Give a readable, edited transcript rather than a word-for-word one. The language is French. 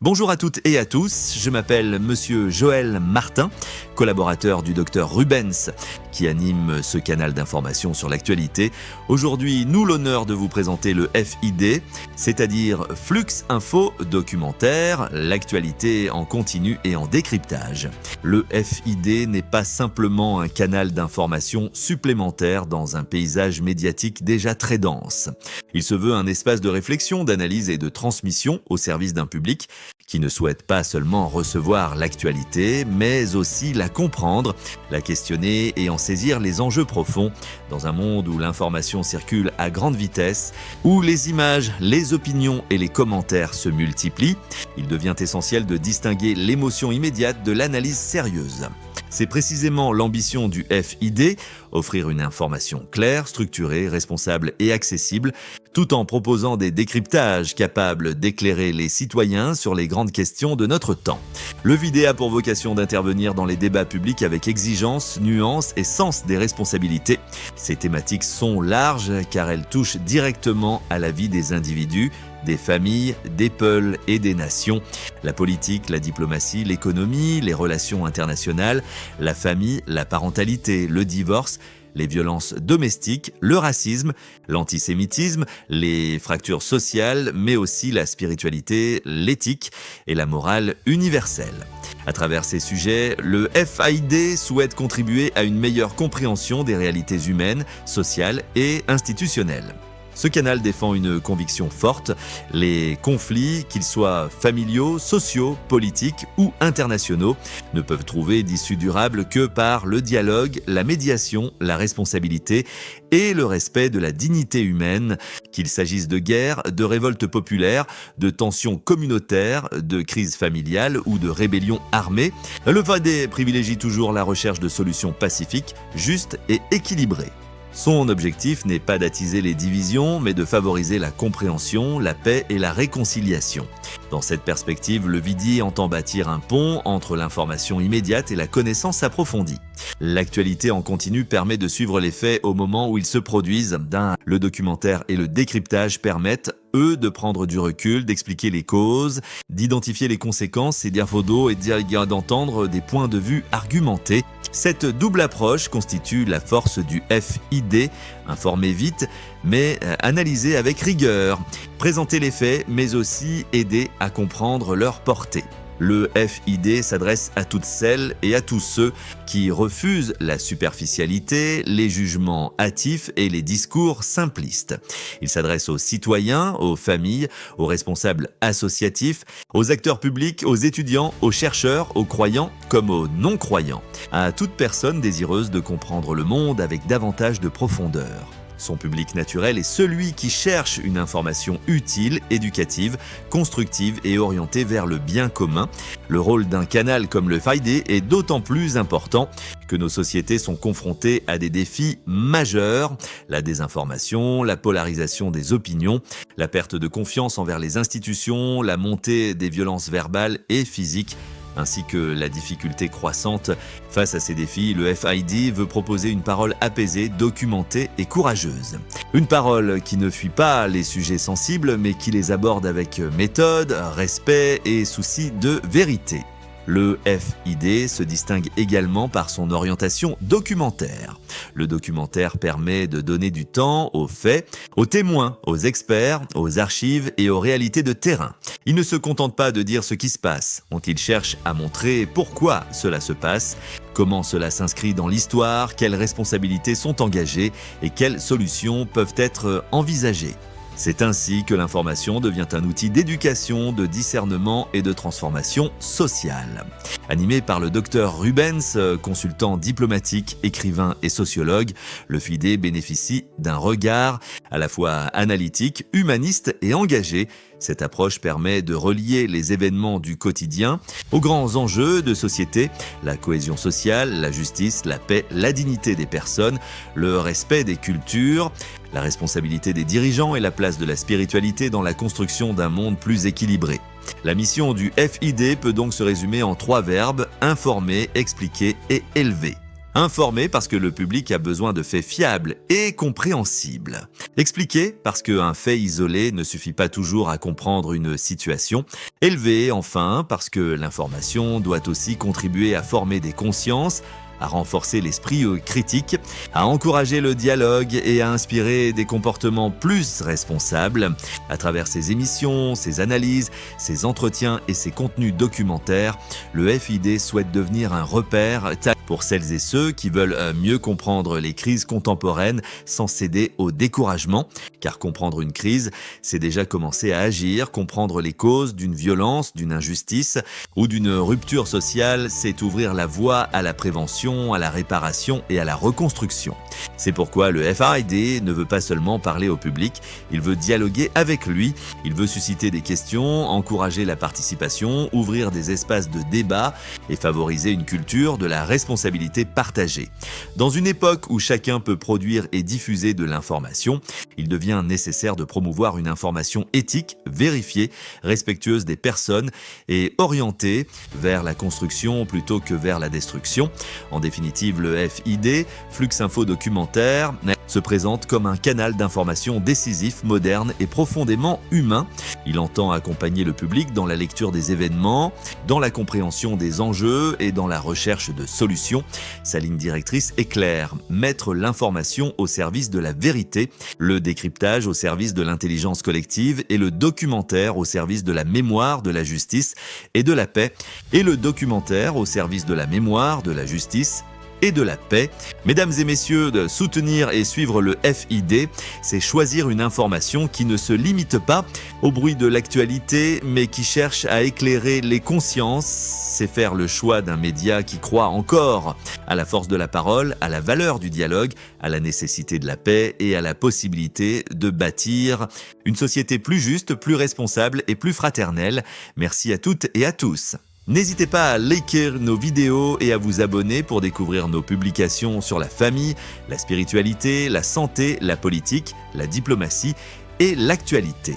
Bonjour à toutes et à tous, je m'appelle Monsieur Joël Martin, collaborateur du docteur Rubens, qui anime ce canal d'information sur l'actualité. Aujourd'hui, nous l'honneur de vous présenter le FID, c'est-à-dire Flux Info Documentaire, l'actualité en continu et en décryptage. Le FID n'est pas simplement un canal d'information supplémentaire dans un paysage médiatique déjà très dense. Il se veut un espace de réflexion, d'analyse et de transmission au service d'un public qui ne souhaite pas seulement recevoir l'actualité, mais aussi la comprendre, la questionner et en saisir les enjeux profonds dans un monde où l'information circule à grande vitesse, où les images, les opinions et les commentaires se multiplient. Il devient essentiel de distinguer l'émotion immédiate de l'analyse sérieuse. C'est précisément l'ambition du FID, offrir une information claire, structurée, responsable et accessible, tout en proposant des décryptages capables d'éclairer les citoyens sur les grandes questions de notre temps. Le FID a pour vocation d'intervenir dans les débats publics avec exigence, nuance et sens des responsabilités. Ces thématiques sont larges car elles touchent directement à la vie des individus, des familles, des peuples et des nations. La politique, la diplomatie, l'économie, les relations internationales, la famille, la parentalité, le divorce, les violences domestiques, le racisme, l'antisémitisme, les fractures sociales, mais aussi la spiritualité, l'éthique et la morale universelle. À travers ces sujets, le FID souhaite contribuer à une meilleure compréhension des réalités humaines, sociales et institutionnelles. Ce canal défend une conviction forte, les conflits, qu'ils soient familiaux, sociaux, politiques ou internationaux, ne peuvent trouver d'issue durable que par le dialogue, la médiation, la responsabilité et le respect de la dignité humaine, qu'il s'agisse de guerre, de révoltes populaires, de tensions communautaires, de crises familiales ou de rébellions armées. Le FID privilégie toujours la recherche de solutions pacifiques, justes et équilibrées. Son objectif n'est pas d'attiser les divisions, mais de favoriser la compréhension, la paix et la réconciliation. Dans cette perspective, le FID entend bâtir un pont entre l'information immédiate et la connaissance approfondie. L'actualité en continu permet de suivre les faits au moment où ils se produisent. Le documentaire et le décryptage permettent, eux, de prendre du recul, d'expliquer les causes, d'identifier les conséquences et d'infodos et d'entendre des points de vue argumentés. Cette double approche constitue la force du FID, informer vite, mais analyser avec rigueur, présenter les faits, mais aussi aider à comprendre leur portée. Le FID s'adresse à toutes celles et à tous ceux qui refusent la superficialité, les jugements hâtifs et les discours simplistes. Il s'adresse aux citoyens, aux familles, aux responsables associatifs, aux acteurs publics, aux étudiants, aux chercheurs, aux croyants comme aux non-croyants, à toute personne désireuse de comprendre le monde avec davantage de profondeur. Son public naturel est celui qui cherche une information utile, éducative, constructive et orientée vers le bien commun. Le rôle d'un canal comme le FID est d'autant plus important que nos sociétés sont confrontées à des défis majeurs, la désinformation, la polarisation des opinions, la perte de confiance envers les institutions, la montée des violences verbales et physiques, ainsi que la difficulté croissante. Face à ces défis, le FID veut proposer une parole apaisée, documentée et courageuse. Une parole qui ne fuit pas les sujets sensibles, mais qui les aborde avec méthode, respect et souci de vérité. Le FID se distingue également par son orientation documentaire. Le documentaire permet de donner du temps aux faits, aux témoins, aux experts, aux archives et aux réalités de terrain. Il ne se contente pas de dire ce qui se passe, il cherche à montrer pourquoi cela se passe, comment cela s'inscrit dans l'histoire, quelles responsabilités sont engagées et quelles solutions peuvent être envisagées. C'est ainsi que l'information devient un outil d'éducation, de discernement et de transformation sociale. Animé par le docteur Rubens, consultant diplomatique, écrivain et sociologue, le FID bénéficie d'un regard à la fois analytique, humaniste et engagé. Cette approche permet de relier les événements du quotidien aux grands enjeux de société, la cohésion sociale, la justice, la paix, la dignité des personnes, le respect des cultures, la responsabilité des dirigeants et la place de la spiritualité dans la construction d'un monde plus équilibré. La mission du FID peut donc se résumer en 3 verbes: informer, expliquer et élever. Informer parce que le public a besoin de faits fiables et compréhensibles. Expliquer parce qu'un fait isolé ne suffit pas toujours à comprendre une situation. Élever enfin parce que l'information doit aussi contribuer à former des consciences, à renforcer l'esprit critique, à encourager le dialogue et à inspirer des comportements plus responsables. À travers ses émissions, ses analyses, ses entretiens et ses contenus documentaires, le FID souhaite devenir un repère pour celles et ceux qui veulent mieux comprendre les crises contemporaines sans céder au découragement. Car comprendre une crise, c'est déjà commencer à agir, comprendre les causes d'une violence, d'une injustice ou d'une rupture sociale, c'est ouvrir la voie à la prévention, à la réparation et à la reconstruction. C'est pourquoi le FID ne veut pas seulement parler au public, il veut dialoguer avec lui, il veut susciter des questions, encourager la participation, ouvrir des espaces de débat et favoriser une culture de la responsabilité partagée. Dans une époque où chacun peut produire et diffuser de l'information, il devient nécessaire de promouvoir une information éthique, vérifiée, respectueuse des personnes et orientée vers la construction plutôt que vers la destruction. En définitive, le FID, Flux Info Documentaire, se présente comme un canal d'information décisif, moderne et profondément humain. Il entend accompagner le public dans la lecture des événements, dans la compréhension des enjeux et dans la recherche de solutions. Sa ligne directrice est claire, mettre l'information au service de la vérité, le décryptage au service de l'intelligence collective et le documentaire au service de la mémoire, de la justice et de la paix, et le documentaire au service de la mémoire, de la justice et de la paix. Mesdames et messieurs, de soutenir et suivre le FID, c'est choisir une information qui ne se limite pas au bruit de l'actualité, mais qui cherche à éclairer les consciences. C'est faire le choix d'un média qui croit encore à la force de la parole, à la valeur du dialogue, à la nécessité de la paix et à la possibilité de bâtir une société plus juste, plus responsable et plus fraternelle. Merci à toutes et à tous. N'hésitez pas à liker nos vidéos et à vous abonner pour découvrir nos publications sur la famille, la spiritualité, la santé, la politique, la diplomatie et l'actualité.